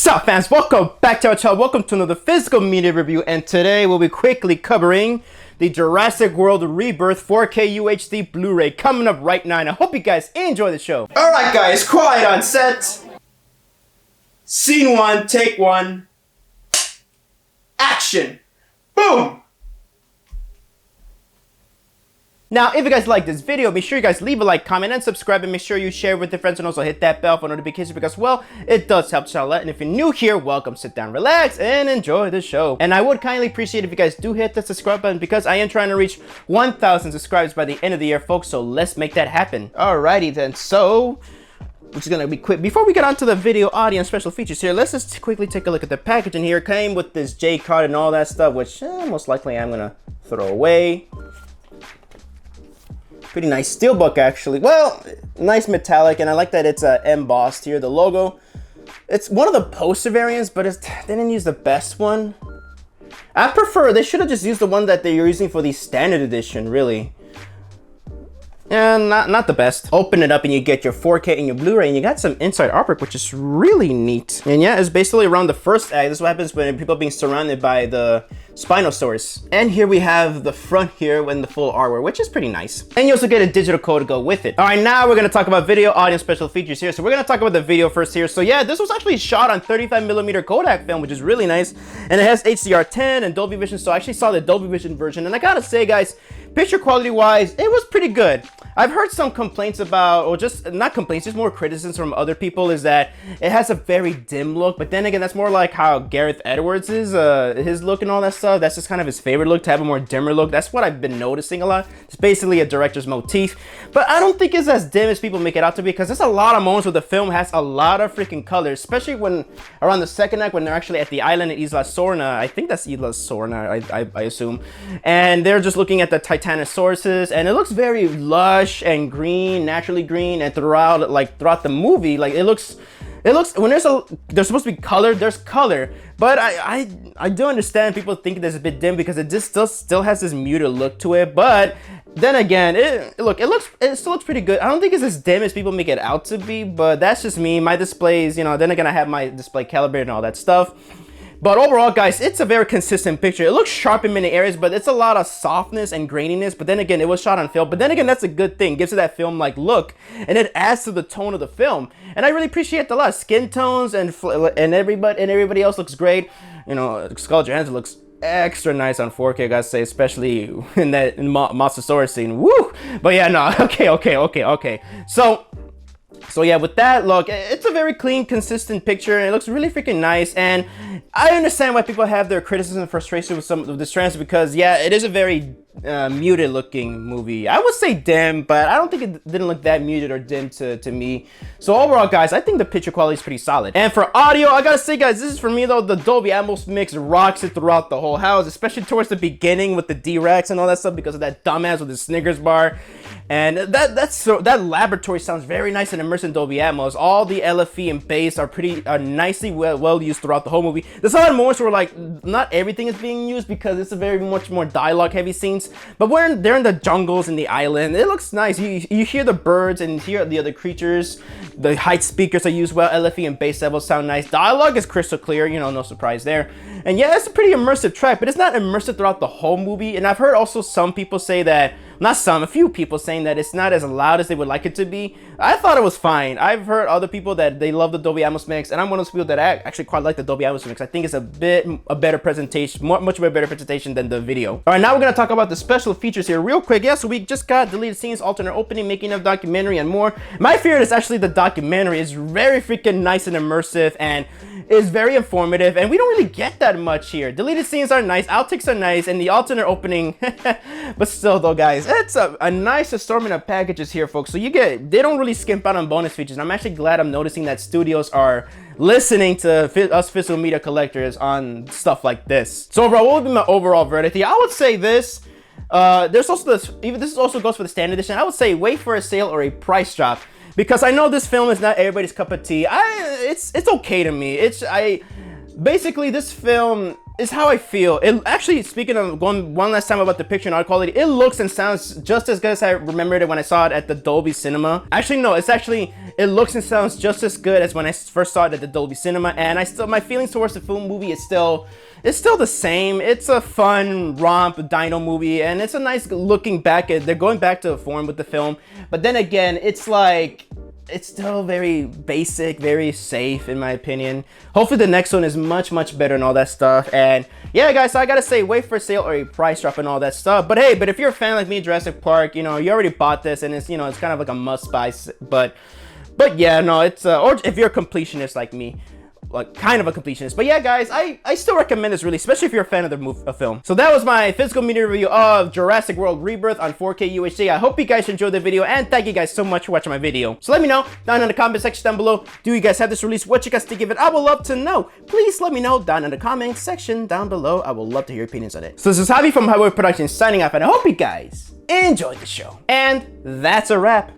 Sup fans, welcome back to our channel. Welcome to another physical media review, and today we'll be quickly covering the Jurassic World Rebirth 4K UHD Blu-ray coming up right now, and I hope you guys enjoy the show. Alright guys, quiet on set. Scene 1, take 1. Action. Boom! Now, if you guys like this video, make sure you guys leave a like, comment, and subscribe, and make sure you share with your friends, and also hit that bell for notifications because, well, it does help the channel a lot. And if you're new here, welcome, sit down, relax, and enjoy the show. And I would kindly appreciate if you guys do hit the subscribe button because I am trying to reach 1,000 subscribers by the end of the year, folks, so let's make that happen. Alrighty then, so which is gonna be quick. Before we get on to the video, audio, and special features here, let's just quickly take a look at the packaging here. It came with this J card and all that stuff, which most likely I'm gonna throw away. Pretty nice steelbook, actually. Well, nice metallic, and I like that it's embossed here, the logo. It's one of the poster variants, but they didn't use the best one. I prefer, they should have just used the one that they're using for the standard edition, really. And not the best. Open it up and you get your 4K and your Blu-ray, and you got some inside artwork, which is really neat. And yeah, it's basically around the first act. This is what happens when people are being surrounded by the Spinosaurus. And here we have the front here when the full artwork, which is pretty nice. And you also get a digital code to go with it. All right, now we're gonna talk about video, audio, special features here. So we're gonna talk about the video first here. So yeah, this was actually shot on 35mm Kodak film, which is really nice. And it has HDR10 and Dolby Vision. So I actually saw the Dolby Vision version. And I gotta say, guys, picture quality wise, it was pretty good. I've heard some complaints about, or just not complaints, just more criticisms from other people, is that it has a very dim look. But then again, that's more like how Gareth Edwards is, his look and all that stuff. That's just kind of his favorite look, to have a more dimmer look. That's what I've been noticing a lot. It's basically a director's motif. But I don't think it's as dim as people make it out to be, because there's a lot of moments where the film has a lot of freaking colors, especially when around the second act, when they're actually at the island at Isla Sorna. I think that's Isla Sorna, I assume. And they're just looking at the Titanosauruses, and it looks very lush and green, naturally green, and throughout the movie, like it looks when there's supposed to be color, there's color. But I do understand people think it's a bit dim because it just still has this muted look to it. But then again, it still looks pretty good. I don't think it's as dim as people make it out to be, but that's just me. My displays, you know, then again, I have my display calibrated and all that stuff. But overall, guys, it's a very consistent picture. It looks sharp in many areas, but it's a lot of softness and graininess. But then again, it was shot on film. But then again, that's a good thing. It gives it that film-like look, and it adds to the tone of the film. And I really appreciate a lot. Skin tones and everybody else looks great. You know, Scarlett Johansson looks extra nice on 4K, I gotta say, especially in that Mosasaurus scene. Woo! But yeah, no, okay. So yeah, with that look, it's a very clean, consistent picture, and it looks really freaking nice. And I understand why people have their criticism and frustration with some of this trans, because yeah, it is a very muted looking movie. I would say dim, but I don't think it didn't look that muted or dim to me. So overall, guys, I think the picture quality is pretty solid. And for audio, I gotta say, guys, this is for me though, the Dolby Atmos mix rocks it throughout the whole house, especially towards the beginning with the D-Rex and all that stuff, because of that dumbass with the Snickers bar. And that laboratory sounds very nice and immersive in Dolby Atmos. All the LFE and bass are nicely well used throughout the whole movie. There's a lot of moments where like not everything is being used because it's a very much more dialogue heavy scenes. But when they're in the jungles and the island, it looks nice. You hear the birds and hear the other creatures. The height speakers are used well. LFE and bass levels sound nice. Dialogue is crystal clear, you know, no surprise there. And yeah, it's a pretty immersive track, but it's not immersive throughout the whole movie. And I've heard also some people say that, a few people saying that it's not as loud as they would like it to be. I thought it was fine. I've heard other people that they love the Dolby Atmos mix, and I'm one of those people that actually quite like the Dolby Atmos mix. I think it's a better presentation, much of a better presentation than the video. All right, now we're gonna talk about the special features here real quick. Yeah, so we just got deleted scenes, alternate opening, making of documentary, and more. My favorite is actually the documentary. It's very freaking nice and immersive, and is very informative, and we don't really get that much here. Deleted scenes are nice, outtakes are nice, and the alternate opening, but still though, guys, it's a nice assortment of packages here, folks. So they don't really skimp out on bonus features. And I'm actually glad I'm noticing that studios are listening to us physical media collectors on stuff like this. So overall, what would be my overall verdict? I would say this. There's also this also goes for the standard edition. I would say wait for a sale or a price drop, because I know this film is not everybody's cup of tea. It's okay to me. Basically, this film is how I feel. It actually, speaking of going one last time about the picture and art quality, it looks and sounds just as good as I remembered it when I saw it at the Dolby Cinema. Actually, no, it looks and sounds just as good as when I first saw it at the Dolby Cinema, and my feelings towards the film movie is still the same. It's a fun romp dino movie, and it's a nice looking back at, they're going back to form with the film, but then again, it's like, it's still very basic, very safe in my opinion. Hopefully the next one is much, much better and all that stuff. And yeah, guys, so I gotta say, wait for a sale or a price drop and all that stuff. But hey, if you're a fan like me, Jurassic Park, you know, you already bought this and it's, you know, it's kind of like a must buy. But yeah, no, it's, or if you're a completionist like me, like kind of a completionist. But yeah, guys, I still recommend this really, especially if you're a fan of the film. So that was my physical media review of Jurassic World Rebirth on 4K UHD. I hope you guys enjoyed the video, and thank you guys so much for watching my video. So let me know down in the comment section down below, do you guys have this release? What you guys think of it? I would love to know. Please let me know down in the comment section down below. I would love to hear your opinions on it. So this is Javi from JAVIWOOD Productions signing off, and I hope you guys enjoyed the show. And that's a wrap.